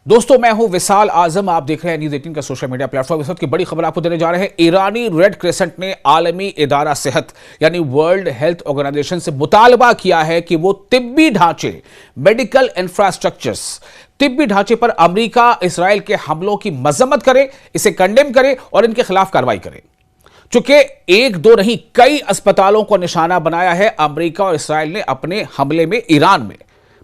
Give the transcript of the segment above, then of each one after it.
दोस्तों, मैं हूं विशाल आजम। आप देख रहे हैं न्यूज़ 18 का सोशल मीडिया प्लेटफॉर्म। इस वक्त की बड़ी खबर आपको देने जा रहे हैं। ईरानी रेड क्रिसेंट ने आलमी इदारा सेहत यानी वर्ल्ड हेल्थ ऑर्गेनाइजेशन से मुतालबा किया है कि वो तिब्बी ढांचे, मेडिकल इंफ्रास्ट्रक्चर्स, तिब्बी ढांचे पर अमेरिका इसराइल के हमलों की मजम्मत करे, इसे कंडेम करे और इनके खिलाफ कार्रवाई करे। चूंकि एक दो नहीं, कई अस्पतालों को निशाना बनाया है अमेरिका और इसराइल ने अपने हमले में ईरान में।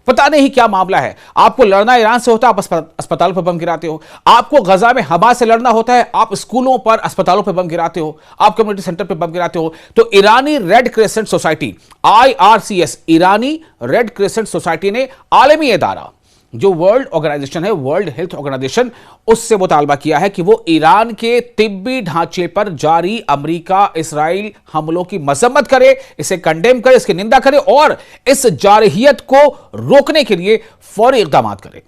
पता नहीं क्या मामला है। आपको लड़ना ईरान से होता है, आप अस्पतालों पर बम गिराते हो। आपको गजा में हमास से लड़ना होता है, आप स्कूलों पर, अस्पतालों पर बम गिराते हो, आप कम्युनिटी सेंटर पर बम गिराते हो। तो ईरानी रेड क्रिसेंट सोसाइटी IRCS, ईरानी रेड क्रिसेंट सोसाइटी ने आलमी इदारा जो वर्ल्ड ऑर्गेनाइजेशन है, वर्ल्ड हेल्थ ऑर्गेनाइजेशन, उससे मुतालबा किया है कि वो ईरान के तिब्बी ढांचे पर जारी अमेरिका इसराइल हमलों की मजम्मत करे, इसे कंडेम करे, इसकी निंदा करे और इस जारहियत को रोकने के लिए फौरी इकदाम करे।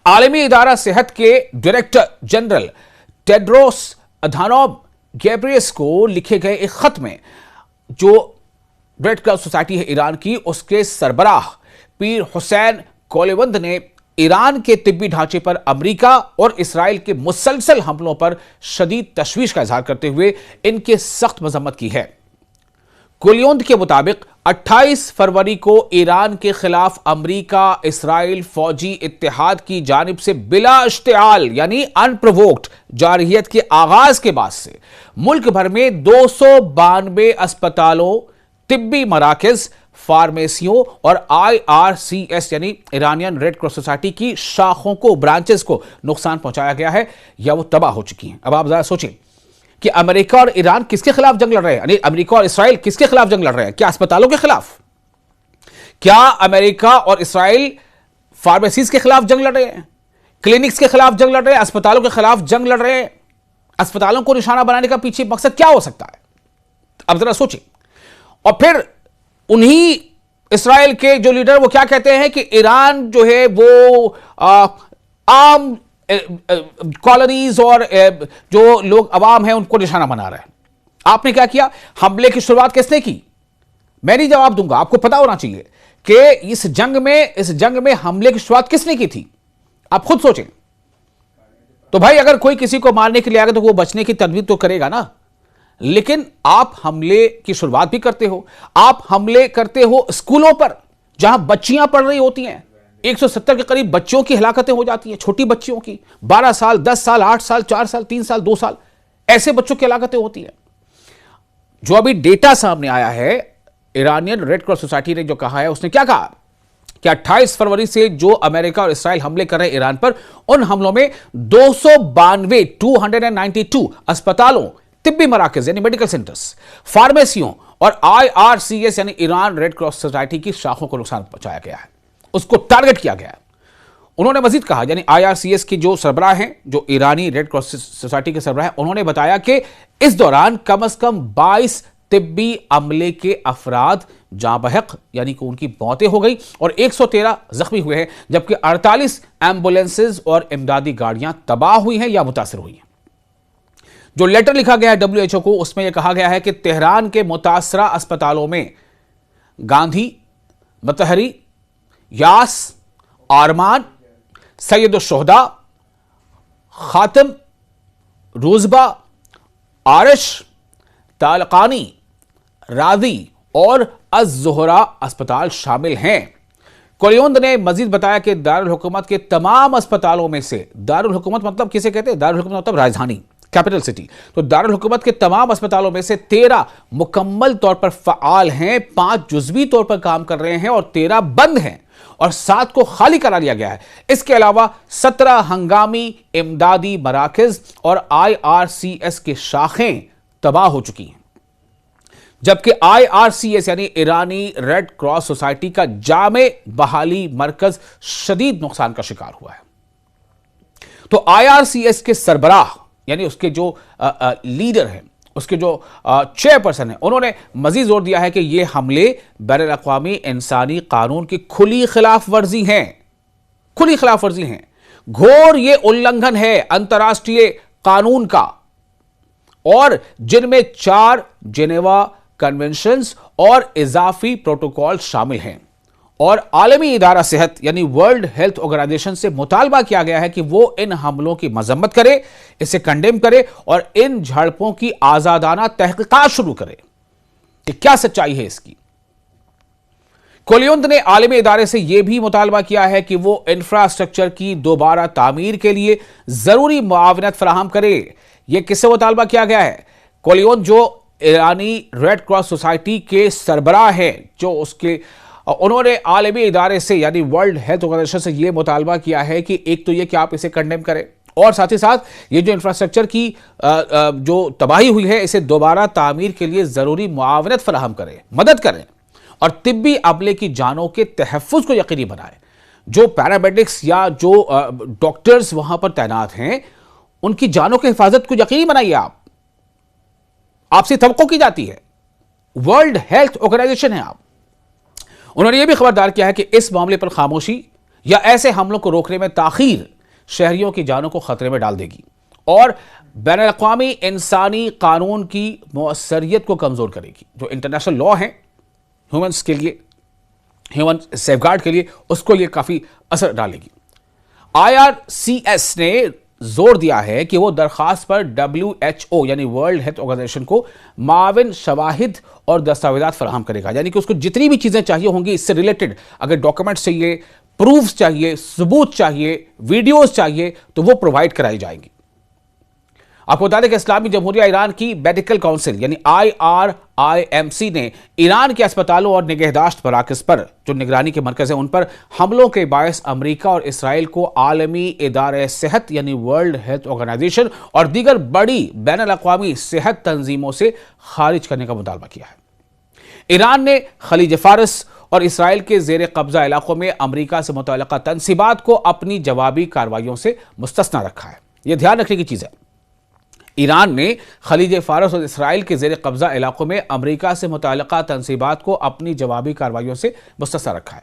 आलमी इदारा सेहत के डायरेक्टर जनरल टेड्रोस अधानोम गैब्रियस को लिखे गए एक खत में जो रेड क्रॉस सोसाइटी है ईरान की, उसके सरबराह पीर हुसैन कोलेवंद ने ईरान के तिब्बी ढांचे पर अमेरिका और इसराइल के मुसलसल हमलों पर शदीद तशवीश का इजहार करते हुए इनके सख्त मजम्मत की है। कोलियोंद के मुताबिक 28 फरवरी को ईरान के खिलाफ अमेरिका इसराइल फौजी इत्तेहाद की जानिब से बिला इश्तिआल यानी अनप्रोवोक्ड जारहियत के आगाज के बाद से मुल्क भर में 292 अस्पतालों, तिब्बी मराकज, फार्मेसियों और IRCS यानी ईरानियन रेड क्रॉस सोसाइटी की शाखों को, ब्रांचेस को नुकसान पहुंचाया गया है या वो तबाह हो चुकी हैं। अब आप जरा सोचें कि अमेरिका और ईरान किसके खिलाफ जंग लड़ रहे हैं, यानी अमेरिका और इसराइल किसके खिलाफ जंग लड़ रहे हैं? क्या अस्पतालों के खिलाफ? क्या अमेरिका और इसराइल फार्मेसीज के खिलाफ जंग लड़ रहे हैं, क्लिनिक्स के खिलाफ जंग लड़ रहे हैं, अस्पतालों के खिलाफ जंग लड़ रहे हैं? अस्पतालों को निशाना बनाने का पीछे मकसद क्या हो सकता है? अब जरा सोचें। और फिर उन्हीं इसराइल के जो लीडर वो क्या कहते हैं कि ईरान जो है वो आम कॉलोनीज और जो लोग अवाम हैं उनको निशाना बना रहा है। आपने क्या किया? हमले की शुरुआत किसने की? मैं नहीं जवाब दूंगा, आपको पता होना चाहिए कि इस जंग में हमले की शुरुआत किसने की थी। आप खुद सोचें। तो भाई, अगर कोई किसी को मारने के लिए आएगा तो वो बचने की तदबीर तो करेगा ना। लेकिन आप हमले की शुरुआत भी करते हो। आप हमले करते हो स्कूलों पर जहां बच्चियां पढ़ रही होती हैं। 170 के करीब बच्चों की हलाकतें हो जाती हैं, छोटी बच्चियों की, 12 साल, 10 साल, 8 साल, 4 साल, 3 साल, 2 साल, ऐसे बच्चों की हलाकतें होती हैं। जो अभी डेटा सामने आया है, ईरानियन रेड क्रॉस सोसाइटी ने जो कहा है, उसने क्या कहा कि 28 फरवरी से जो अमेरिका और इसराइल हमले कर रहे हैं ईरान पर, उन हमलों में 292 अस्पतालों, तिब्बी मराकज यानी मेडिकल सेंटर्स, फार्मेसियों और IRCS यानी ईरान रेड क्रॉस सोसाइटी की शाखों को नुकसान पहुंचाया गया है, उसको टारगेट किया गया है। उन्होंने मजीद कहा, यानी IRCS की जो सरबराह हैं, जो ईरानी रेड क्रॉस सोसाइटी के सरबराह हैं, उन्होंने बताया कि इस दौरान कम से कम 22 तिब्बी अमले के अफराद जाँ बहक यानी कि उनकी मौतें हो गई और 113 जख्मी हुए हैं, जबकि 48 एम्बुलेंसेज और इमदादी गाड़ियां तबाह हुई हैं या मुतासर हुई हैं। जो लेटर लिखा गया है WHO को, उसमें यह कहा गया है कि तेहरान के मुतासरा अस्पतालों में गांधी, मतहरी, यास, आरमान, सैयद-उश-शुहदा, खातम, रूजबा, आरिश, तालकानी, राजी और अज-ज़ोहरा अस्पताल शामिल हैं। कोलियोंद ने मजीद बताया कि दारुल हुकूमत के तमाम अस्पतालों में से, दारुल हुकूमत मतलब किसे कहते हैं? दारुल हुकूमत मतलब राजधानी, कैपिटल सिटी। तो दारुल हुकूमत के तमाम अस्पतालों में से 13 मुकम्मल तौर पर फ़आल हैं, 5 जुज़वी तौर पर काम कर रहे हैं और 13 बंद हैं और 7 को खाली करा लिया गया है। इसके अलावा 17 हंगामी इमदादी मराकज और IRCS की शाखें तबाह हो चुकी हैं, जबकि IRCS यानी ईरानी रेड क्रॉस सोसाइटी का जामे बहाली मरकज शदीद नुकसान का शिकार हुआ है। तो IRCS के सरबराह यानी उसके जो लीडर हैं, उसके जो चेयरपर्सन हैं, उन्होंने मजीद जोर दिया है कि ये हमले बैनुल-अक़वामी इंसानी कानून की खुली खिलाफ वर्जी हैं, खुली खिलाफ वर्जी हैं, घोर ये उल्लंघन है अंतर्राष्ट्रीय कानून का, और जिनमें 4 जेनेवा कन्वेंशंस और इजाफी प्रोटोकॉल शामिल हैं। और आलमी इदारा सेहत यानी वर्ल्ड हेल्थ ऑर्गेनाइजेशन से मुतालबा किया गया है कि वो इन हमलों की मजम्मत करे, इसे कंडेम करे और इन झड़पों की आजादाना तहकीकात शुरू करे कि क्या सच्चाई है इसकी। कोलियोंद ने आलमी इदारे से यह भी मुतालबा किया है कि वो इंफ्रास्ट्रक्चर की दोबारा तामीर के लिए जरूरी मुआवनत फराहम करे। यह किससे मुतालबा किया गया है? कोलियोंद जो ईरानी रेड क्रॉस सोसाइटी के सरबराह है, जो उसके उन्होंने आलमी इदारे से यानी वर्ल्ड हेल्थ ऑर्गेनाइजेशन से यह मुतालबा किया है कि एक तो यह कि आप इसे कंडेम करें और साथ ही साथ ये जो इंफ्रास्ट्रक्चर की जो तबाही हुई है इसे दोबारा तामीर के लिए जरूरी मुआवनत फराहम करें, मदद करें और तिब्बी अमले की जानों के तहफ़्फ़ुज़ को यकीनी बनाए। जो पैरामेडिक्स या जो डॉक्टर्स वहां पर तैनात हैं उनकी जानों की हिफाजत को यकीनी बनाइए। आपसे तवक्को की जाती है, वर्ल्ड हेल्थ ऑर्गेनाइजेशन है आप। उन्होंने यह भी खबरदार किया है कि इस मामले पर खामोशी या ऐसे हमलों को रोकने में ताखीर शहरियों की जानों को खतरे में डाल देगी और बैनुल-अक़वामी इंसानी कानून की मौसरियत को कमजोर करेगी। जो इंटरनेशनल लॉ है ह्यूमन्स के लिए, ह्यूमन सेफगार्ड के लिए, उसको ये काफी असर डालेगी। IRCS ने जोर दिया है कि वो दरखास्त पर WHO यानी वर्ल्ड हेल्थ ऑर्गेनाइजेशन को माविन शवाहिद और दस्तावेजात फराहम करेगा, यानी कि उसको जितनी भी चीजें चाहिए होंगी इससे रिलेटेड, अगर डॉक्यूमेंट्स चाहिए, प्रूफ्स चाहिए, सबूत चाहिए, वीडियोस चाहिए, तो वो प्रोवाइड कराई जाएंगी। आपको बता दें कि इस्लामी जमहूरिया ईरान की मेडिकल काउंसिल यानी IRIMC ने ईरान के अस्पतालों और निगहदाश्त मराकज़ पर जो निगरानी के मरकज़ हैं उन पर हमलों के बायस अमेरिका और इसराइल को आलमी इदारे सेहत यानी वर्ल्ड हेल्थ ऑर्गेनाइजेशन और दीगर बड़ी बैनुल-अक़वामी सेहत तंजीमों से खारिज करने का मुतालबा किया है। ईरान ने खलीज फारस और इसराइल के जेर कब्जा इलाकों में अमेरिका से मुतल्लिक़ा तंसीबात को अपनी जवाबी कार्रवाइयों से मुस्तस्ना रखा है। यह ध्यान रखने की चीज़ है, ईरान ने खलीज फारस और इसराइल के जेर कब्जा इलाकों में अमेरिका से मुतल्लिक़ा तंसीबात को अपनी जवाबी कार्रवाइयों से मुस्तस्ना रखा है।